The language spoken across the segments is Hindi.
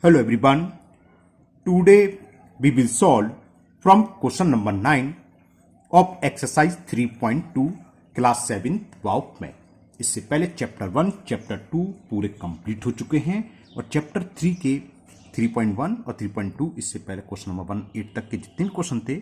Hello everyone. Today we will solve from question number 9 of exercise 3.2 class 7 वाउट में। इससे पहले चैप्टर 1 चैप्टर 2 पूरे कंप्लीट हो चुके हैं और चैप्टर 3 के 3.1 और 3.2 इससे पहले क्वेश्चन नंबर 1 8 तक के जितने क्वेश्चन थे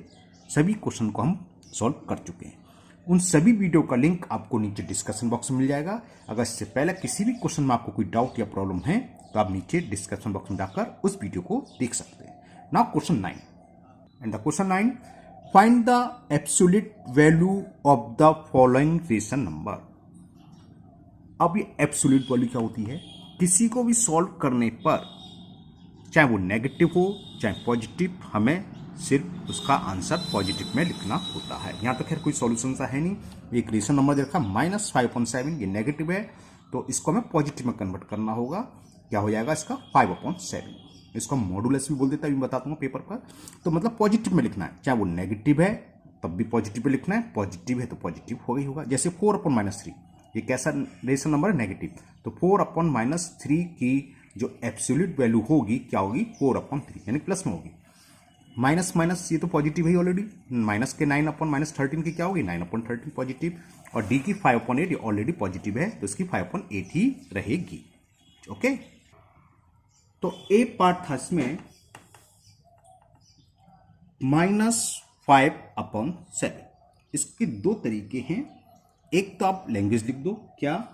सभी क्वेश्चन को हम सॉल्व कर चुके हैं। उन सभी वीडियो का लिंक आपको नीचे डिस्कशन बॉक्स में मिल जाएगा। अगर इससे पहले किसी भी क्वेश्चन में आपको कोई डाउट या प्रॉब्लम है तो आप नीचे डिस्क्रिप्शन बॉक्स में जाकर उस वीडियो को देख सकते हैं। Now question 9 and the question 9 find the absolute value of the following rational number. अब ये एब्सोल्यूट वैल्यू क्या होती है? किसी को भी सॉल्व करने पर चाहे वो नेगेटिव हो चाहे पॉजिटिव, हमें सिर्फ उसका आंसर पॉजिटिव में लिखना होता है। यहाँ तो खैर कोई सॉल्यूशन सा है नहीं। एक रेशन नंबर दे रखा -5/7, ये नेगेटिव है तो इसको हमें पॉजिटिव में कन्वर्ट करना होगा। क्या हो जाएगा इसका 5/7। इसको मॉडुलस भी बोल देता है, बताता हूँ पेपर पर। तो मतलब पॉजिटिव में लिखना है, चाहे वो नेगेटिव है तब भी पॉजिटिव में लिखना है, पॉजिटिव है तो पॉजिटिव हो गई होगा। जैसे 4/-3 ये कैसा रेशन नंबर है? नेगेटिव। तो 4/-3 की जो एब्सोल्यूट वैल्यू होगी क्या होगी? 4/3 यानी प्लस में होगी। माइनस माइनस ये तो पॉजिटिव है ऑलरेडी। माइनस के 9/-13 की क्या होगी? 9/13 पॉजिटिव। और डी की 5/8 ये ऑलरेडी पॉजिटिव है तो इसकी 5/8 ही रहेगी। ओके, तो ए पार्ट था इसमें -5/7। इसके दो तरीके हैं। एक तो आप लैंग्वेज लिख दो, क्या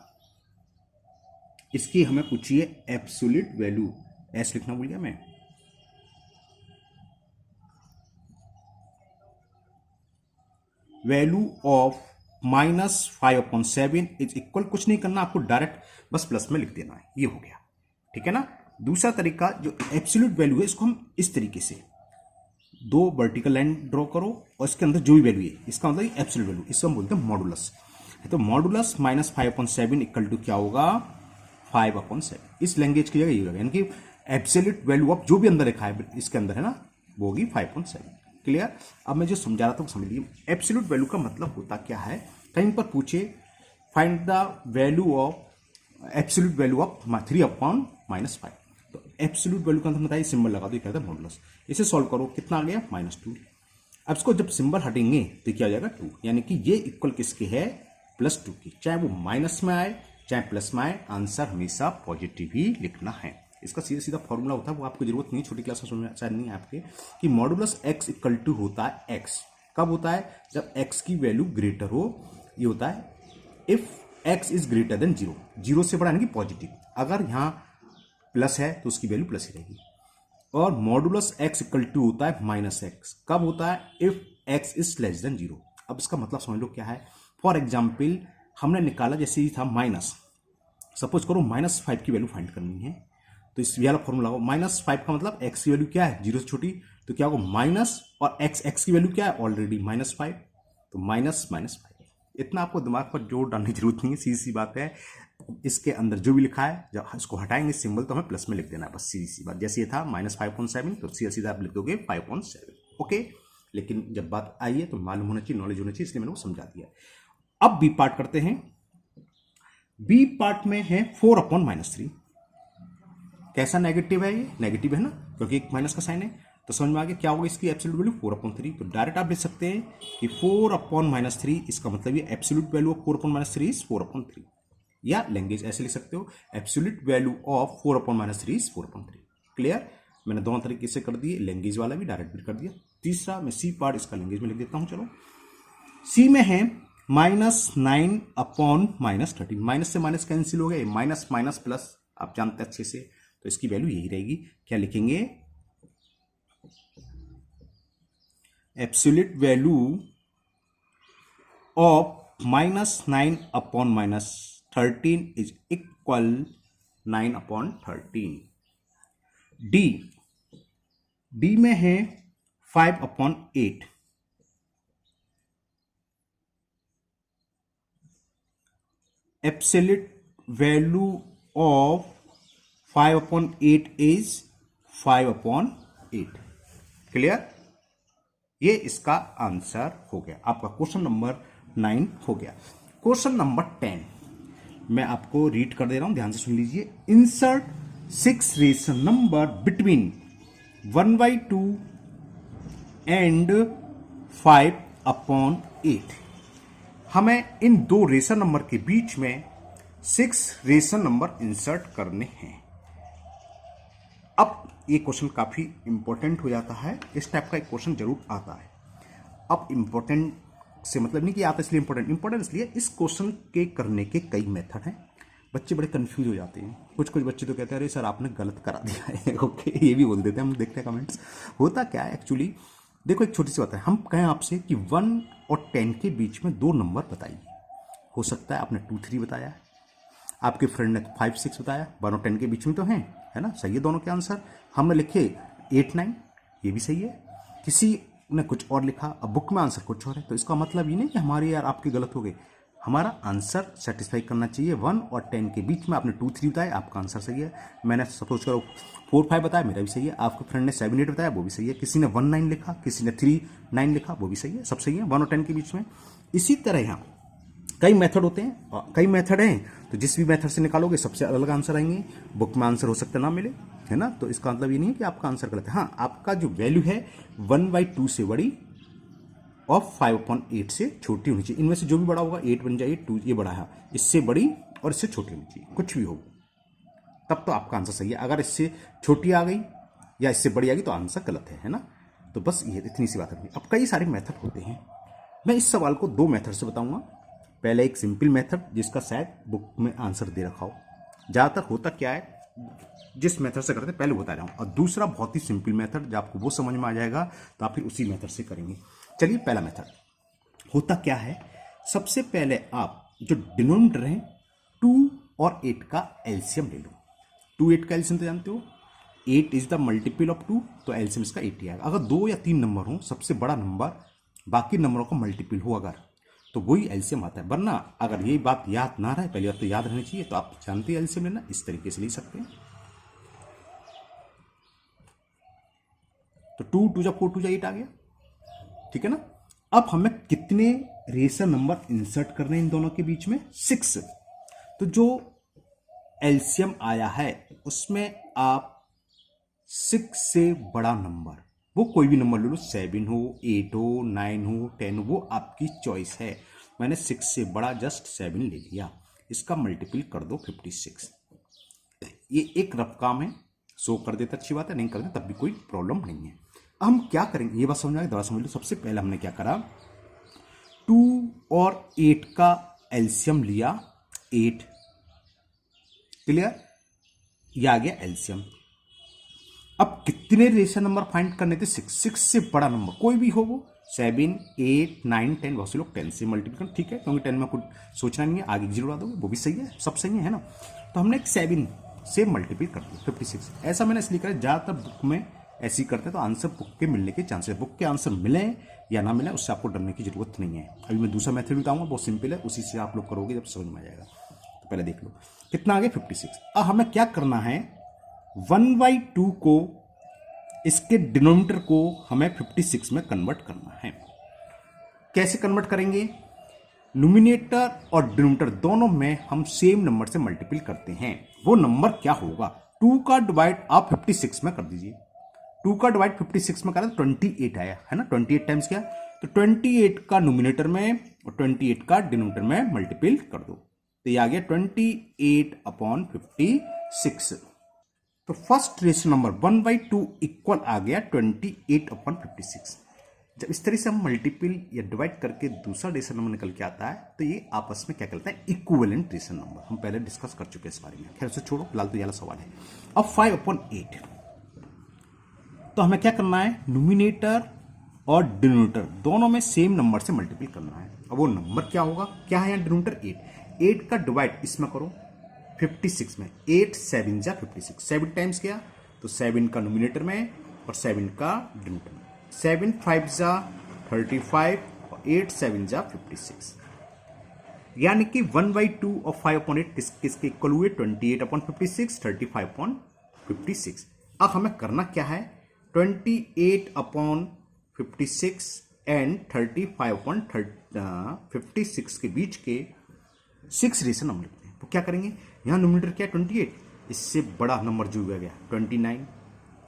इसकी हमें पूछिए एब्सोल्यूट वैल्यू। एस लिखना भूल गया मैं। वैल्यू ऑफ -5/7 इज इक्वल, कुछ नहीं करना आपको, डायरेक्ट बस प्लस में लिख देना है, ये हो गया। ठीक है ना। दूसरा तरीका जो एब्सोल्यूट वैल्यू है इसको हम इस तरीके से दो वर्टिकल लाइन ड्रॉ करो और इसके अंदर जो भी वैल्यू है इसका मतलब एब्सोल्यूट वैल्यू, इसको हम बोलते हैं मॉडुलस। तो मॉडुलस -5/7 इक्वल टू क्या होगा? 5/7। इस लैंग्वेज की जगह ये होगा, यानी कि एब्सोल्यूट वैल्यू ऑफ जो भी अंदर लिखा है इसके अंदर है ना, वो होगी 5/7। क्लियर? अब मैं जो समझा रहा था वो समझ लीजिए। एब्सोल्यूट वैल्यू का मतलब होता क्या है? कहीं पर पूछे find the value of absolute value of 3/-5। तो एब्सोल्यूट वैल्यू का मतलब बताइए, सिंबल लगा दो, ये कहता है मॉडुलस। इसे सॉल्व करो, कितना आ गया? -2। अब इसको जब सिंबल हटेंगे तो क्या आ जाएगा? 2, यानी कि ये इक्वल किसके है? +2 की। चाहे वो माइनस में आए चाहे प्लस में आए, आंसर हमेशा पॉजिटिव ही लिखना है। इसका सीधा सीधा फॉर्मूला होता है, वो आपको जरूरत नहीं, छोटी क्लास में समझ शायद नहीं है आपके, कि मॉडुलस x इक्वल टू होता है x। कब होता है? जब x की वैल्यू ग्रेटर हो। ये होता है if x is greater than 0, 0 से बड़ा यानी कि पॉजिटिव। अगर यहाँ प्लस है तो उसकी वैल्यू प्लस ही रहेगी। और मॉडुलस x इक्वल टू होता है -x। कब होता है? If x is less than 0। अब इसका मतलब समझ लो क्या है। फॉर एग्जाम्पल हमने निकाला, जैसे ही था माइनस, सपोज करो -5 की वैल्यू फाइंड करनी है तो इस वाला फॉर्मूला लगाओ। -5 का मतलब x की वैल्यू क्या है? 0 से छोटी, तो क्या होगा? माइनस, और x की वैल्यू क्या है? ऑलरेडी -5, तो -5। इतना आपको दिमाग पर जोर डालने की जरूरत नहीं है, सीधी सी बात है। इसके अंदर जो भी लिखा है जब इसको हटाएंगे सिंबल तो हमें प्लस में लिख देना है, बस सीधी सी बात। जैसे ये था -5/7 तो सीधा सीधा आप लिख दोगे 5/7। ओके, लेकिन जब बात आई है तो मालूम होना चाहिए, नॉलेज होना चाहिए, इसलिए मैंने वो समझा दिया। अब बी पार्ट करते हैं। बी पार्ट में है 4/-3। कैसा नेगेटिव है? ये नेगेटिव है ना, क्योंकि एक माइनस का साइन है। तो समझ में आ गया क्या होगा इसकी एब्सोल्यूट वैल्यू? 4/3। तो डायरेक्ट आप लिख सकते हैं कि 4/-3, इसका मतलब ये एब्सोल्यूट वैल्यू ऑफ 4/3 इज 4/3। या लैंग्वेज ऐसे लिख सकते हो, absolute value of 4/3 is 4/3। Clear? मैंने दोनों तरीके से कर दिए, लैंग्वेज वाला भी, डायरेक्ट भी कर दिया। तीसरा मैं सी पार्ट इसका लैंग्वेज में लिख देता हूं। चलो, सी में है -9/-13। माइनस से माइनस कैंसिल हो गए, माइनस माइनस प्लस आप जानते हैं अच्छे से, तो इसकी वैल्यू यही रहेगी। क्या लिखेंगे? Absolute value of -9/-13 is equal 9/13। D में है 5/8। Absolute value of 5/8 is 5/8। Clear? ये इसका आंसर हो गया। आपका क्वेश्चन नंबर 9 हो गया। क्वेश्चन नंबर 10 मैं आपको रीड कर दे रहा हूं, ध्यान से सुन लीजिए। Insert 6 rational number between 1/2 and 5/8। हमें इन दो रेशनल नंबर के बीच में 6 रेशनल नंबर इंसर्ट करने हैं। अब ये क्वेश्चन काफी इंपॉर्टेंट हो जाता है, इस टाइप का एक क्वेश्चन जरूर आता है। अब इंपॉर्टेंट से मतलब नहीं कि आता इसलिए इंपॉर्टेंट इसलिए इस क्वेश्चन के करने के कई मेथड हैं। बच्चे बड़े कंफ्यूज हो जाते हैं, कुछ बच्चे तो कहते हैं अरे सर आपने गलत करा दिया है। ओके, ये भी बोल देते हैं, हम देखते हैं कमेंट्स। होता क्या है एक्चुअली, देखो एक छोटी सी बात है, हम कहें आपसे कि 1 और 10 के बीच में दो नंबर बताइए। हो सकता है आपने 2 3 बताया, आपके फ्रेंड ने 5 6 बताया, 1 और 10 के बीच में तो है ना, सही है दोनों के आंसर। हमने लिखे 8 9, ये भी सही है। किसी ने कुछ और लिखा, अब बुक में आंसर कुछ और है, तो इसका मतलब ये नहीं कि हमारे यार आपके गलत हो गए। हमारा आंसर सेटिस्फाई करना चाहिए। 1 और 10 के बीच में आपने 2 3 बताया, आपका आंसर सही है। मैंने सपोज करो 4 5 बताया, मेरा भी सही है। आपके फ्रेंड ने 7 8 बताया, वो भी सही है। किसी ने 1 9 लिखा, किसी ने 3 9 लिखा, वो भी सही है। सब सही है 1 और 10 के बीच में। इसी तरह यहाँ कई मेथड होते हैं, कई मेथड हैं, तो जिस भी मेथड से निकालोगे सबसे अलग अलग आंसर आएंगे। बुक में आंसर हो सकता ना मिले, है ना, तो इसका मतलब ये नहीं है कि आपका आंसर गलत है। हाँ, आपका जो वैल्यू है 1/2 से बड़ी और 5/8 से छोटी होनी चाहिए। इनमें से जो भी बड़ा होगा 8 बन जाए 2, ये बड़ा है, इससे बड़ी और इससे छोटी होनी चाहिए, कुछ भी हो तब तो आपका आंसर सही है। अगर इससे छोटी आ गई या इससे बड़ी आ गई तो आंसर गलत है ना। तो बस ये इतनी सी बात है। अब कई सारे मेथड होते हैं, मैं इस सवाल को 2 मेथड से बताऊंगा। पहले एक सिंपल मेथड जिसका शायद बुक में आंसर दे रखा हो। ज़्यादातर होता क्या है, जिस मेथड से करते हैं पहले बता रहा हूँ, और दूसरा बहुत ही सिंपल मेथड, जब आपको वो समझ में आ जाएगा तो आप फिर उसी मेथड से करेंगे। चलिए, पहला मेथड होता क्या है, सबसे पहले आप जो डिनोमिनेटर है 2 और 8 का एलसीएम ले लो। 2 8 का एलसीएम तो जानते हो, 8 इज द मल्टीपल ऑफ 2, तो एलसीएम इसका 8 ही आएगा। अगर 2 या 3 नंबर हो, सबसे बड़ा नंबर बाकी नंबरों का मल्टीपल हो अगर, तो वही एलसीएम आता है। वरना अगर ये बात याद ना रहे, पहली बात तो याद रहनी चाहिए, तो आप जानते हैं एलसीएम लेना इस तरीके से ले सकते हैं। तो 2 2 जा 4 2 जा 8 आ गया, ठीक है ना। अब हमें कितने रेशनल नंबर इंसर्ट करने हैं इन दोनों के बीच में? 6। तो जो एलसीएम आया है उसमें आप 6 से बड़ा नंबर, वो कोई भी नंबर ले लो, 7 हो, 8 हो, 9 हो, 10 हो, वो आपकी चॉइस है। मैंने 6 से बड़ा जस्ट 7 ले लिया, इसका मल्टीपल कर दो 56। ये एक रफ काम है, शो कर देता अच्छी बात है, नहीं कर देता तब भी कोई प्रॉब्लम नहीं है। हम क्या करेंगे ये बात समझ आएगी, दोबारा समझ लो। सबसे पहले हमने क्या करा, 2 और 8 का एलसीएम लिया 8, क्लियर, ये आ गया एलसीएम। अब कितने रेशनल नंबर फाइंड करने थे? 6 से बड़ा नंबर कोई भी हो, वो 7 8 9 10, बहुत से लोग 10 से मल्टीपल कर, ठीक है, क्योंकि 10 में कुछ सोचना नहीं है, आगे 0 ला दोगे, वो भी सही है, सब सही है ना। तो हमने 7 से मल्टीपल कर दिया 56। ऐसा मैंने इसलिए करा, ज़्यादातर बुक में ऐसे ही करते हैं, तो आंसर बुक के मिलने के चांसेस, बुक के आंसर मिले या ना मिले उससे आपको डरने की जरूरत नहीं है। अभी मैं दूसरा मेथड बताऊंगा, बहुत सिंपल है, उसी से आप लोग करोगे जब समझ में आ जाएगा। तो पहले देख लो कितना आ गया 56। अब हमें क्या करना है, 1/2 को, इसके डिनोमिनेटर को हमें 56 में कन्वर्ट करना है। कैसे कन्वर्ट करेंगे? न्यूमिनेटर और डिनोमिनेटर दोनों में हम सेम नंबर से मल्टीपल करते हैं। वो नंबर क्या होगा? 2 का डिवाइड आप 56 में कर दीजिए। 2 का डिवाइड 56 में करा तो 28 आया, है ना, 28 टाइम्स क्या, तो 28 का न्यूमिनेटर में और 28 का डिनोमिनेटर में मल्टीपल कर दो, तो ये आ गया 28/56। तो फर्स्ट रेशनल नंबर 1/2 इक्वल आ गया 28/56। जब इस तरह से हम मल्टीपल या डिवाइड करके दूसरा रेशनल नंबर निकल के आता है, तो ये आपस में क्या कहलाता है? Equivalent rational number. हम पहले डिस्कस कर चुके हैं इस बारे में, खैर उसे छोड़ो, फिलहाल तो ये वाला सवाल है। अब 5/8, तो हमें क्या करना है, न्यूमिनेटर और डिनोमिनेटर दोनों में सेम नंबर से मल्टीपल करना है। अब वो नंबर क्या होगा, क्या है यहाँ डिनोमिनेटर 8 का डिवाइड इसमें करो 56 में, 8 7 जा 56, 7 टाइम्स क्या, तो 7 का न्यूमिनेटर में और 7 का डिनोमिनेटर में, 7 5 जा 35 और 8 7 जा 56, यानी कि 1/2 और 5/8 किसके इक्वल हुए? 28/56, 35/56। अब हमें करना क्या है, 28/56 एंड 35/56 के बीच के 6 रेशनल नंबर लिखते हैं। तो क्या करेंगे, यहाँ न्यूमिनेटर क्या है 28, इससे बड़ा नंबर जो हुआ गया 29,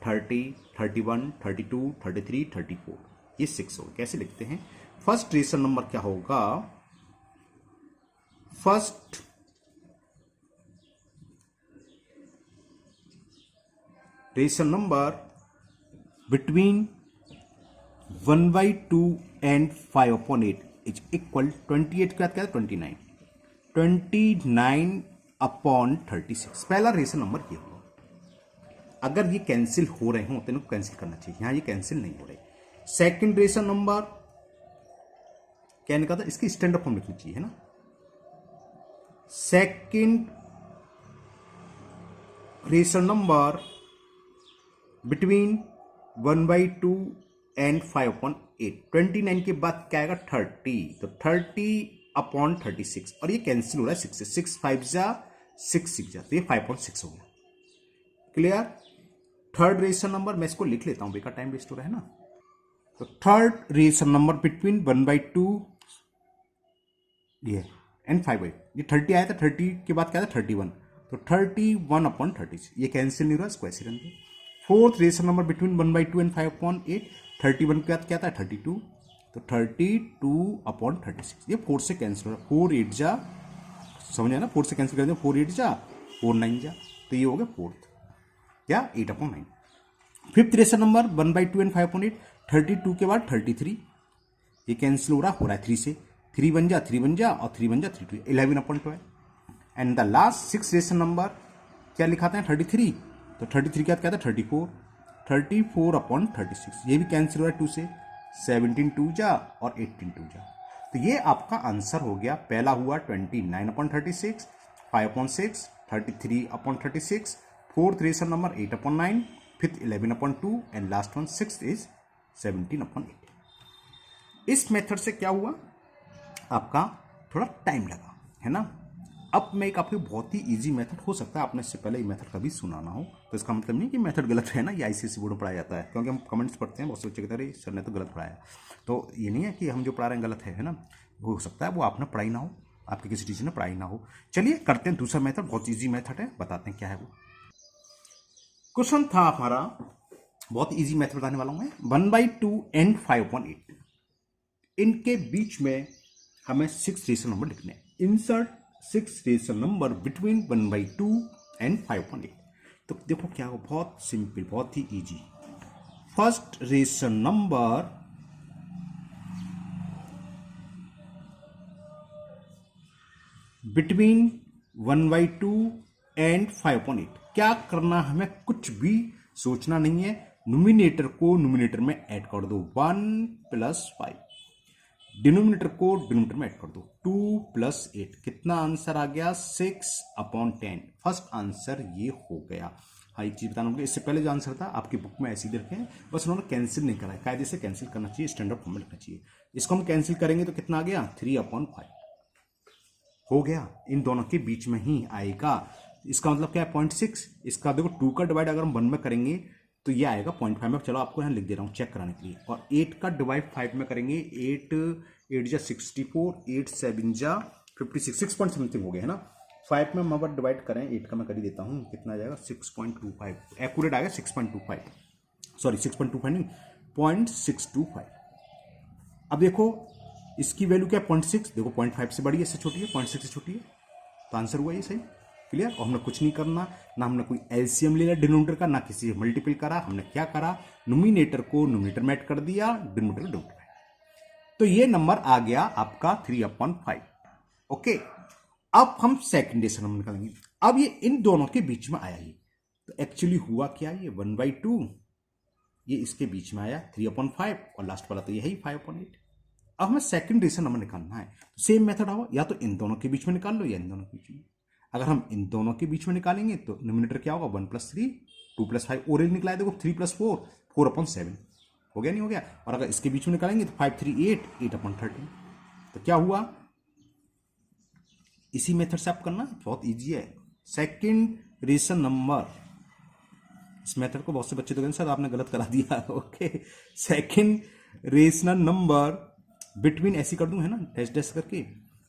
30, 31, 32, 33, 34, ये 6 हो। कैसे लिखते हैं? फर्स्ट रेशनल नंबर क्या होगा? First rational number between 1/2 and 5/8 is equal 28 के बाद क्या है? 29, 29/36। पहला रेशनल नंबर ये होगा। अगर ये कैंसिल हो रहे हो तो इनको कैंसिल करना चाहिए, यहां ये कैंसिल नहीं हो रहे। सेकंड रेशनल नंबर क्या निकला था? इसकी स्टैंडर्ड फॉर्म लिखनी चाहिए, है ना। Second rational number between 1/2 and 5/8, 29 के बाद क्या आएगा? 30, तो 30/36, और ये कैंसिल हो रहा है 6 से, 6 5 जा 6 6 जा, तो ये 5/6 हो गया। क्लियर? थर्ड रेशनल नंबर मैं इसको लिख लेता हूं, बेकार टाइम वेस्ट हो रहा है ना। तो थर्ड रेशनल नंबर बिटवीन 1/2 ये एंड 5/8, ये 30 आया था, 30 के बाद क्या था? 31, तो 31/36, ये कैंसिल नहीं हो रहा, इसको ऐसे रन दो। Fourth rational number between 1/2 and 5/8, 31 के बाद क्या था? 32, तो 32/36, ये 4 से कैंसिल हो रहा है। 4 8 जा, समझ आया ना, 4 से कैंसिल कर दिया, 4 8 जा 4 9 जा, तो ये हो गया फोर्थ, क्या? 8/9। फिफ्थ रेशनल नंबर 1/2 एंड 5/8, 32 के बाद 33, ये कैंसिल हो रहा है 3 से, 3 बन जा 3 बन जा, और 3 बन जा 3 2, 11/12। And the last six rational number क्या लिखाते हैं? 33, तो 33 के बाद क्या था? 34, 34/36, ये भी कैंसिल हो रहा है 2 से, 17 2 जा और 18 2 जा, तो ये आपका आंसर हो गया। पहला हुआ 29/36, 5/6, 33/36, fourth rational number 8/9, fifth 11/2, and last one six is 17/8। इस मेथड से क्या हुआ? आपका थोड़ा टाइम लगा, है ना। अब मैं एक आपको बहुत ही इजी मेथड, हो सकता है आपने इससे पहले ये मेथड कभी सुना ना हो, तो इसका मतलब नहीं कि मेथड गलत है ना, ये आईसीएसई बोर्ड में पढ़ाया जाता है, क्योंकि हम कमेंट्स पढ़ते हैं बहुत से बच्चे कहते हैं सर ने तो गलत पढ़ाया, तो ये नहीं है कि हम जो पढ़ा रहे हैं गलत है ना। हो सकता है वो आपने पढ़ाई ना हो, आपके किसी टीचर ने पढ़ाई ना हो। चलिए करते हैं दूसरा मेथड, बहुत ईजी मेथड है, बताते हैं क्या है वो। क्वेश्चन था हमारा, बहुत इजी मेथड बताने वाला हूं मैं, 1/2 एंड 5/8, इनके बीच में हमें 6 रेशनल नंबर लिखने हैं। Insert 6 rational number between 1/2 and 5/8। तो देखो क्या हो, बहुत सिंपल, बहुत ही easy. First rational number between 1/2 and 5/8, क्या करना, हमें कुछ भी सोचना नहीं है, न्यूमिनेटर को न्यूमिनेटर में ऐड कर दो, 1 + 5, डिनोमिनेटर को डिनोमिनेटर में ऐड कर दो, 2 + 8, कितना आंसर आ गया? 6/10। फर्स्ट आंसर ये हो गया। हाँ, एक चीज बताना होगा, इससे पहले जो आंसर था आपकी बुक में ऐसे ही रखे हैं, बस उन्होंने कैंसिल नहीं करा है, कायदे से कैंसिल करना चाहिए, स्टैंडर्ड फॉर्म में लिखना चाहिए। इसको हम कैंसिल करेंगे तो कितना आ गया? 3/5 हो गया, इन दोनों के बीच में ही आएगा। इसका मतलब क्या है? 0.6। इसका देखो 2 का डिवाइड अगर हम 1 में करेंगे तो ये आएगा 0.5 में। चलो आपको यहाँ लिख दे रहा हूँ चेक कराने के लिए। और 8 का डिवाइड 5 में करेंगे, 8 8 जा 64, 8 7 जा 56, 6 पॉइंट समथिंग हो गया है ना। 5 में हम अगर डिवाइड करें, 8 का मैं कर ही देता हूँ, कितना आ जाएगा? 6.25, एक्यूरेट आएगा 6.25, सॉरी 6.25 नहीं, 0.625। अब देखो इसकी वैल्यू क्या है? 0.6, देखो 0.5 से बड़ी है, इससे छोटी है, 0.6 से छोटी है, तो आंसर हुआ ये सही। क्लियर? और हमने कुछ नहीं करना, ना हमने कोई एलसीएम ले लिया डिनोमिनेटर का, ना किसी से मल्टीपल करा, हमने क्या करा? न्यूमिनेटर को न्यूमिनेटर में ऐड कर दिया, डिनोमिनेटर को डिनोमिनेटर में। तो ये नंबर आ गया आपका 3/5। ओके, अब हम सेकंड रेशनल नंबर निकालेंगे। अब ये इन दोनों के बीच में आया, ये तो एक्चुअली हुआ क्या? ये 1/2, ये इसके बीच में आया 3/5, और लास्ट वाला तो यही 5/8। अब हमें सेकंड रेशनल नंबर निकालना है, सेम मेथड आओ, या तो इन दोनों के बीच में निकाल लो या इन दोनों के बीच में। अगर हम इन दोनों के बीच में निकालेंगे तो न्यूमिनेटर क्या होगा? 1 + 3, 2 + 5, और निकला है देखो 3 + 4, 4/7 हो गया, नहीं हो गया? और अगर इसके बीच में निकालेंगे तो 5 3 8, 8/13। तो क्या हुआ? इसी मेथड से आप करना, बहुत इजी है। सेकंड रेशनल नंबर, इस मेथड को बहुत से बच्चे तो कहते हैं सर आपने गलत करा दिया। Okay, second rational number between ऐसी कर दूं, है ना, डैश डैश करके।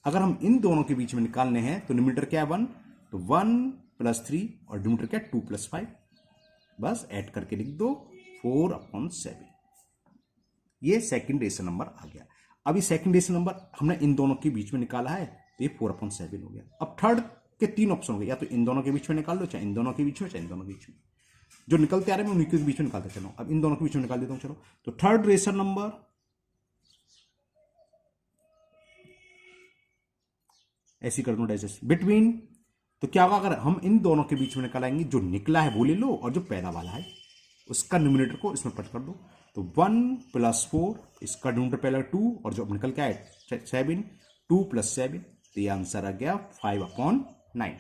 अगर हम इन दोनों के बीच में निकालने हैं तो न्यूमिनेटर क्या है? 1, तो 1 +3 और डिनोमिनेटर क्या 2 + 5, बस ऐड करके लिख दो 4/7। ये सेकंड रेशनल नंबर आ गया। अभी सेकंड रेशनल नंबर हमने इन दोनों के बीच में निकाला है तो ये 4/7 हो गया। अब थर्ड के 3 ऑप्शन हो गए, या तो इन दोनों के बीच में निकाल लो, चाहे इन दोनों के बीच में, चाहे इन दोनों के बीच में। जो निकलते आ रहे हैं मैं उन्हीं के बीच में निकालता चलो। अब इन दोनों के बीच में निकाल देता हूं। चलो तो थर्ड रेशनल नंबर ऐसी कर दूं डाइजेस्ट बिटवीन, तो क्या होगा अगर हम इन दोनों के बीच में निकालेंगे, जो निकला है वो ले लो और जो पहला वाला है उसका न्यूमरेटर को इसमें पट कर दो। तो 1 + 4, इसका डिनोमिनेटर पहला 2 और जो निकल के आए 7, 2 + 7, तो ये आंसर आ गया 5/9।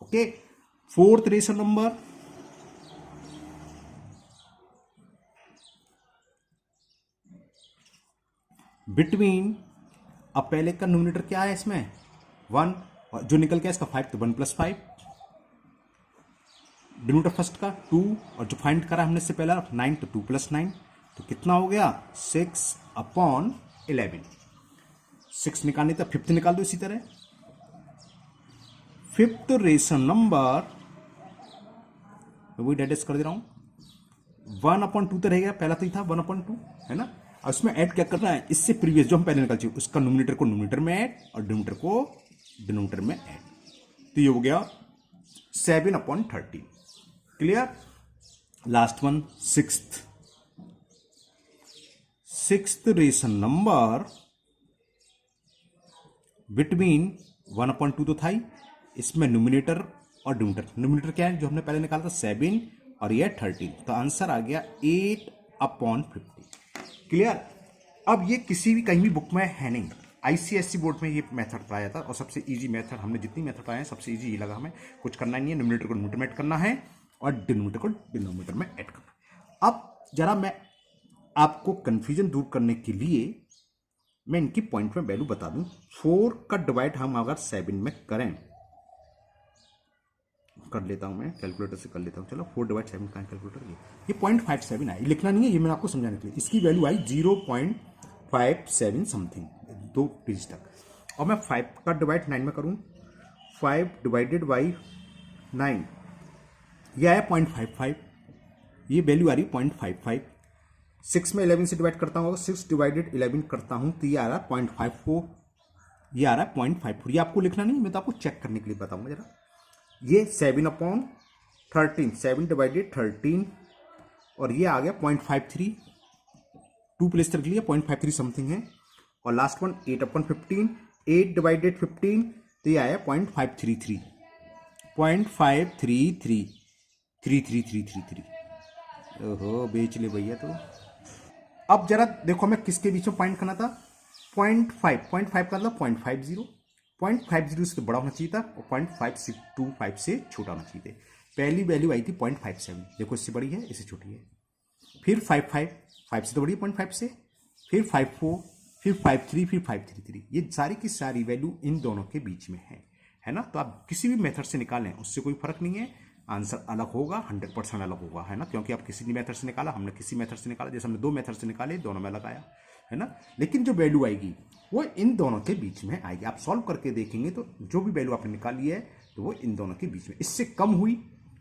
Okay, fourth rational number between, अब पहले का न्यूमरेटर क्या है इसमें 1 और जो निकल गया इसका 5, तो 1 + 5, डिनोमिनेटर फर्स्ट का 2 और जो फाइंड करा हमने इससे पहला 9, तो 2 + 9, तो कितना हो गया 6/11। 6 निकालने था, फिफ्थ निकाल दो इसी तरह। फिफ्थ रेशनल नंबर वही डाइजेस्ट कर दे रहा हूं, 1/2 तो रह गया, पहला तो ही था 1/2 है ना। और उसमें ऐड क्या करना है, इससे प्रीवियस जो हम पहले निकाल चुके उसका न्यूमरेटर को न्यूमरेटर में ऐड और डिनोमिनेटर को डिनोमिनेटर में ऐड, तो ये हो गया 7/13। Clear. Last one sixth rational number between 1/2 तो था ही, इसमें न्यूमिनेटर और डिनोमिनेटर, न्यूमिनेटर क्या है जो हमने पहले निकाला था 7 और ये 13, तो आंसर आ गया 8/50। क्लियर। अब ये किसी भी कहीं भी बुक में है नहीं, आईसीएससी बोर्ड में ये मेथड पढ़ाया था और सबसे इजी मेथड, हमने जितनी मेथड पढ़ाए हैं सबसे इजी ये लगा हमें। कुछ करना नहीं है, न्यूमिनेटर को डिनोमिनेटर में ऐड करना है और डिनोमिनेटर को डिनोमिनेटर में ऐड करना है। अब जरा मैं आपको कंफ्यूजन दूर करने के लिए मैं इनकी पॉइंट में वैल्यू बता दूं। 4 का डिवाइड हम अगर 7 में करें, कर लेता हूं मैं कैलकुलेटर से कर लेता हूं। चलो 4 / 7 का कैलकुलेटर, ये 0.57 आई, लिखना नहीं है, ये मैं आपको समझाने के लिए। इसकी वैल्यू आई 0.57 समथिंग, 2 पेज तक। और मैं 5 का डिवाइड 9 में करूं, 5 / 9, ये आया 0.55, ये वैल्यू आ रही 0.55। 6 में 11 से डिवाइड करता हूं, 6 / 11 करता हूं तो ये आ रहा है 0.54, ये आ रहा है 0.54। ये आपको लिखना नहीं, मैं तो आपको चेक करने के लिए बताऊंगा जरा। ये 7/13, 7 / 13 और ये आ गया 0.53, 2 प्लेस तक लिया 0.53 समथिंग है। और लास्ट वन 8/15, 8 / 15 तो ये आया 0.533, 0.533। ओहो बेच ले भैया। तो अब जरा देखो हमें किसके बीच में पॉइंट करना था, 0.5 का मतलब 0.50, 0.50 से तो बड़ा होना चाहिए था और 0.525 से छोटा होना चाहिए था। पहली वैल्यू आई थी 0.57, देखो इससे बड़ी है इससे छोटी है, फिर 5 से तो बड़ी है 0.5 से, फिर 54, फिर 53, फिर 533। ये सारी की सारी वैल्यू इन दोनों के बीच में है ना। तो आप किसी भी मेथड से निकालें उससे कोई फर्क नहीं है, आंसर अलग होगा, 100% अलग होगा, है ना। क्योंकि आप किसी भी मेथड से निकाला, हमने किसी मेथड से निकाला, जैसे हमने 2 मेथड से निकाले, दोनों में अलग आया, है ना। लेकिन जो वैल्यू आएगी वो इन दोनों के बीच में आएगी। आप सॉल्व करके देखेंगे तो जो भी वैल्यू आपने निकाली है तो वो इन दोनों के बीच में, इससे कम हुई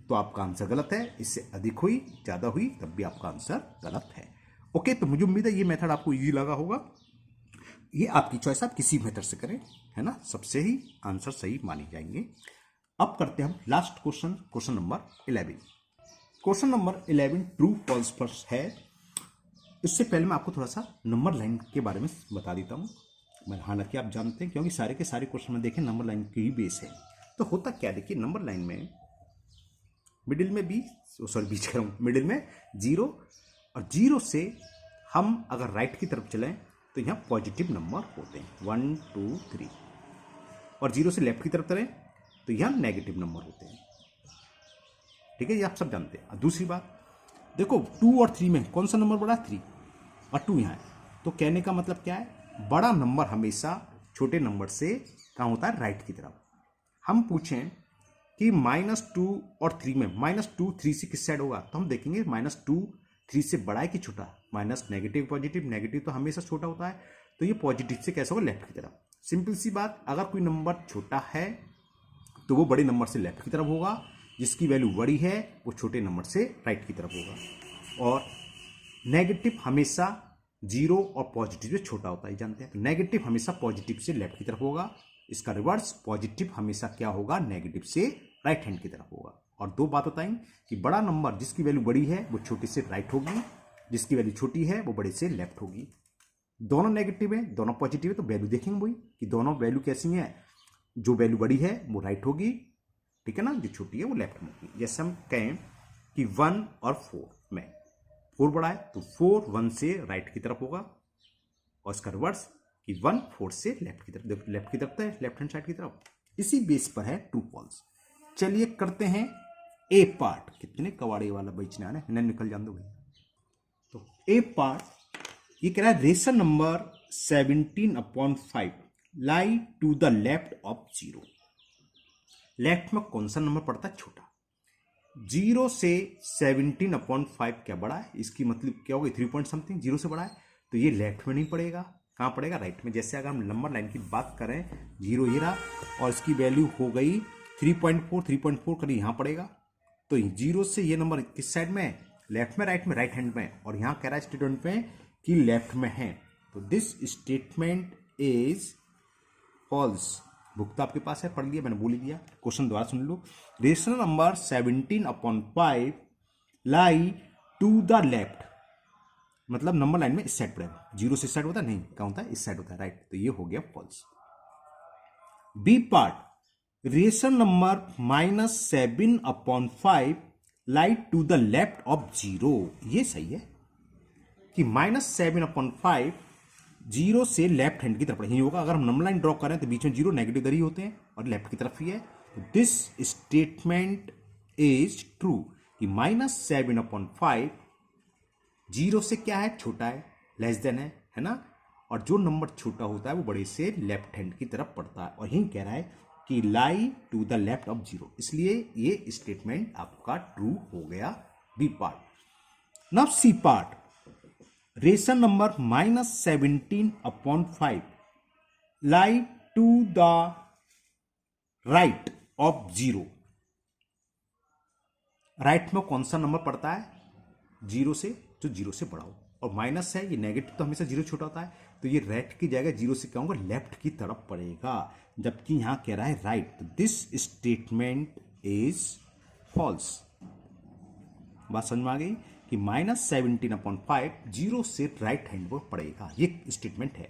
तो आपका आंसर गलत है, इससे अधिक हुई, ज्यादा हुई तब भी आपका आंसर गलत है। ओके, तो मुझे उम्मीद है ये मेथड आपको इजी लगा होगा। ये आपकी चॉइस, आप किसी मेथड से करें, है ना, सबसे ही आंसर सही माने जाएंगे। अब करते हैं हम last question number 11। Question number 11 true false पर है। इससे पहले मैं आपको थोड़ा सा नंबर लाइन के बारे में बता देता हूँ। मैं हालांकि आप जानते हैं क्योंकि सारे के सारे क्वेश्चन में देखें नंबर लाइन की ही बेस है। तो होता क्या, देखिए नंबर लाइन में मिडिल में मिडिल में 0 और 0 से हम अगर राइट की तरफ चलें तो यहाँ पॉजिटिव नंबर होते हैं 1 2 3, और 0 से लेफ्ट की तरफ चलें तो यहाँ नेगेटिव नंबर होते हैं। ठीक है, ये आप सब जानते हैं। दूसरी बात देखो 2 और 3 में कौन सा नंबर बड़ा है, 3 और 2 यहाँ है। तो कहने का मतलब क्या है, बड़ा नंबर हमेशा छोटे नंबर से कहाँ होता है, राइट की तरफ। हम पूछें कि -2 और 3 में, -2 3 से किस साइड होगा, तो हम देखेंगे -2 3 से बड़ा है कि छोटा, माइनस नेगेटिव पॉजिटिव, नेगेटिव तो हमेशा छोटा होता है, तो ये पॉजिटिव से कैसे होगा, लेफ्ट की तरफ। सिंपल सी बात, अगर कोई नंबर छोटा है तो वो बड़े नंबर से लेफ्ट की तरफ होगा, जिसकी वैल्यू बड़ी है वो छोटे नंबर से राइट की तरफ होगा। और नेगेटिव हमेशा जीरो और पॉजिटिव से छोटा होता है, जानते हैं। तो नेगेटिव हमेशा पॉजिटिव से लेफ्ट की तरफ होगा, इसका रिवर्स पॉजिटिव हमेशा क्या होगा, नेगेटिव से राइट हैंड की तरफ होगा। और दो बात बताएं कि बड़ा नंबर जिसकी वैल्यू बड़ी है वो छोटे से राइट होगी, जिसकी वैल्यू छोटी है वो बड़े से लेफ्ट होगी। दोनों नेगेटिव है, दोनों पॉजिटिव है, तो वैल्यू देखेंगे वही कि दोनों वैल्यू कैसी है, जो वैल्यू बड़ी है वो राइट होगी, ठीक है ना, जो छोटी है वो लेफ्ट में होगी। जैसे हम कहें कि 1 और 4 में 4 बड़ा है तो 4 1 से राइट की तरफ होगा, और इसका रिवर्स कि 1 4 से लेफ्ट की तरफ, लेफ्ट की तरफ है, लेफ्ट हैंड साइड की तरफ। इसी बेस पर है ट्रू फॉल्स। चलिए करते हैं ए पार्ट। कितने कवाड़े वाला बेचना है ना, निकल जान दो भाई। तो ए पार्ट ये कह रहा है ration number 17/5 lie to the left of 0। Left में कौन सा नंबर पड़ता है, छोटा। 0 से 17/5 क्या बड़ा है, इसकी मतलब क्या होगी 3 पॉइंट समथिंग, 0 से बड़ा है, तो ये लेफ्ट में नहीं पड़ेगा, कहां पड़ेगा, राइट में। जैसे अगर हम नंबर लाइन की बात करें, 0 ही रहा और इसकी वैल्यू हो गई 3.4 करीब यहां पड़ेगा। तो 0 से ये नंबर किस साइड में है, लेफ्ट में, राइट में, राइट हैंड में, और यहां कह रहा है स्टेटमेंट में कि लेफ्ट में है। तो दिस स्टेटमेंट इज फॉल्स। भुगता आपके पास है, पढ़ लिया मैंने, बोल दिया। क्वेश्चन दोबारा सुन लो। Rational number 17/5 lie to the left, मतलब नंबर लाइन में इस साइड पड़ेगा। 0 से इस साइड होता है, नहीं, क्या होता है, इस साइड होता है, राइट। तो ये हो गया false. B part, ration number -7/5 lie to the left of 0। ये सही है कि -7/5 0 से लेफ्ट हैंड की तरफ ही होगा। अगर हम नंबर लाइन ड्रॉ करें तो बीच में 0 नेगेटिव इधर ही होते हैं और लेफ्ट की तरफ ही है। दिस स्टेटमेंट इज ट्रू कि -7/5 0 से क्या है, छोटा है, लेस देन है ना। और जो नंबर छोटा होता है वो बड़े से लेफ्ट हैंड की तरफ पड़ता है, और यही कह रहा है कि lie to the left of 0, इसलिए ये स्टेटमेंट आपका ट्रू हो गया, B part. Now C part, ration number -17/5 lie to the right of 0। Right में कौन सा नंबर पड़ता है, 0 से, जो 0 से बड़ा हो, और माइनस है, ये नेगेटिव तो हमेशा 0 छोटा होता है, तो ये राइट की जगह 0 से क्या होगा, लेफ्ट की तरफ पड़ेगा, जबकि यहां कह रहा है राइट। तो दिस स्टेटमेंट इज फॉल्स। बात समझ में आ गई कि -17/5 0 से राइट हैंड पर पड़ेगा, ये स्टेटमेंट है।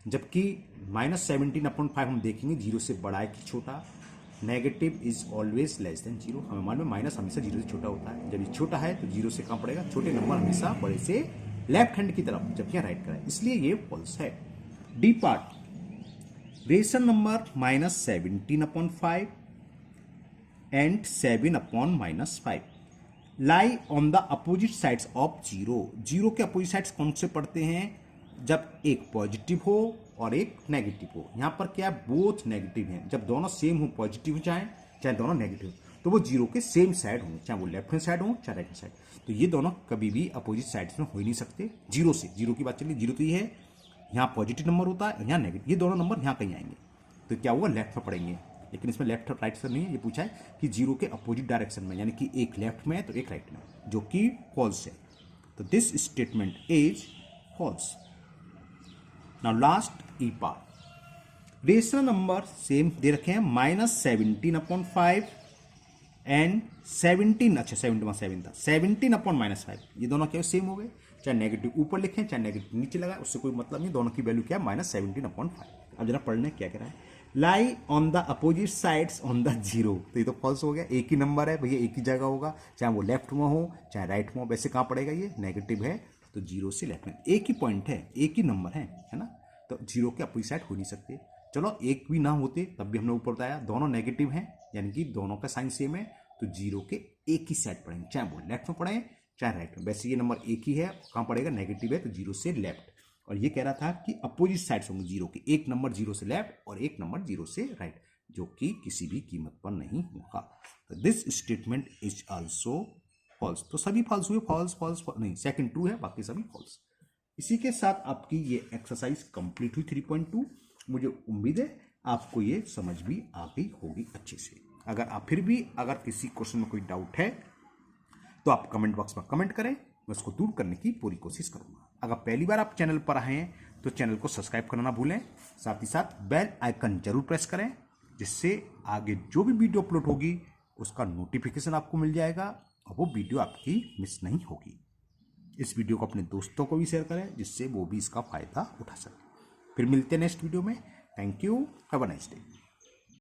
जबकि -17/5 हम देखेंगे 0 से बड़ा है कि छोटा। Negative is always less than 0, हमें मालूम है माइनस हमेशा 0 से छोटा होता है। जब ये छोटा है तो 0 से कहाँ पड़ेगा, छोटे नंबर हमेशा बड़े से लेफ्ट हैंड की तरफ, जबकि राइट का है, इसलिए ये फॉल्स है। D part, ration number -17/5 and 7/-5 lie on the opposite sides of 0। 0 के अपोजिट साइड्स कौन से पड़ते हैं, जब एक पॉजिटिव हो और एक नेगेटिव हो। यहां पर क्या है, बोथ नेगेटिव हैं। जब दोनों सेम हो, पॉजिटिव चाहे दोनों नेगेटिव, तो वो 0 के सेम साइड हों, चाहे वो लेफ्ट हैंड साइड हो चाहे राइट हैंड साइड। तो ये दोनों कभी भी अपोजिट साइड्स में हो ही नहीं सकते। 0 से, 0 की बात चलिए, 0 तो ये है, यहाँ पॉजिटिव नंबर होता है, यहाँ नेगेटिव, ये दोनों नंबर यहाँ कहीं आएंगे, तो क्या हुआ, लेफ्ट में पड़ेंगे। लेकिन इसमें लेफ्ट और राइट से नहीं है, ये पूछा है कि 0 के अपोजिट डायरेक्शन में, यानी कि एक लेफ्ट में है तो एक राइट में, जो कि फॉल्स है। तो this statement is false. Now last E part, rational number same दे रखे हैं, -17/5 एंड 17, अच्छा 7 था, 17/-5, ये दोनों क्या सेम हो गए। चाहे नेगेटिव ऊपर लिखें चाहे नेगेटिव नीचे लगाए, उससे कोई मतलब नहीं, दोनों की वैल्यू क्या है, -17/5। अब जरा पढ़ने क्या कह रहा है, lie on the opposite sides on the 0। तो ये तो फॉल्स हो गया, एक ही नंबर है भैया, एक ही जगह होगा, चाहे वो लेफ्ट में हो चाहे राइट में हो। वैसे कहाँ पड़ेगा, ये नेगेटिव है तो 0 से लेफ्ट में, एक ही पॉइंट है, एक ही नंबर है ना, तो 0 के अपोजिट साइड हो नहीं सकते। चलो एक भी ना होते तब भी हमने ऊपर बताया, दोनों नेगेटिव हैं, यानी कि दोनों का साइन सेम है, तो 0 के एक ही साइड पड़ेंगे, चाहे वो लेफ्ट में पड़े चाहे राइट में। वैसे ये नंबर एक ही है, कहाँ पड़ेगा, नेगेटिव है तो 0 से लेफ्ट। और ये कह रहा था कि अपोजिट साइड्स होंगे 0 के, एक नंबर 0 से लेफ्ट और एक नंबर 0 से राइट, जो कि किसी भी कीमत पर नहीं होगा। तो this statement is also false. तो सभी फॉल्स हुए, फॉल्स फॉल्स नहीं, सेकंड ट्रू है, बाकी सभी फॉल्स। इसी के साथ आपकी ये एक्सरसाइज कंप्लीट हुई 3.2। मुझे उम्मीद है आपको ये समझ भी आ गई होगी अच्छे से। अगर आप फिर भी अगर किसी क्वेश्चन में कोई डाउट है तो आप कमेंट बॉक्स में कमेंट करें, मैं उसको दूर करने की पूरी कोशिश करूंगा। अगर पहली बार आप चैनल पर आए हैं तो चैनल को सब्सक्राइब करना ना भूलें, साथ ही साथ बेल आइकन जरूर प्रेस करें, जिससे आगे जो भी वीडियो अपलोड होगी उसका नोटिफिकेशन आपको मिल जाएगा और वो वीडियो आपकी मिस नहीं होगी। इस वीडियो को अपने दोस्तों को भी शेयर करें, जिससे वो भी इसका फायदा उठा सकें। फिर मिलते हैं नेक्स्ट वीडियो में। Thank you, have a nice day.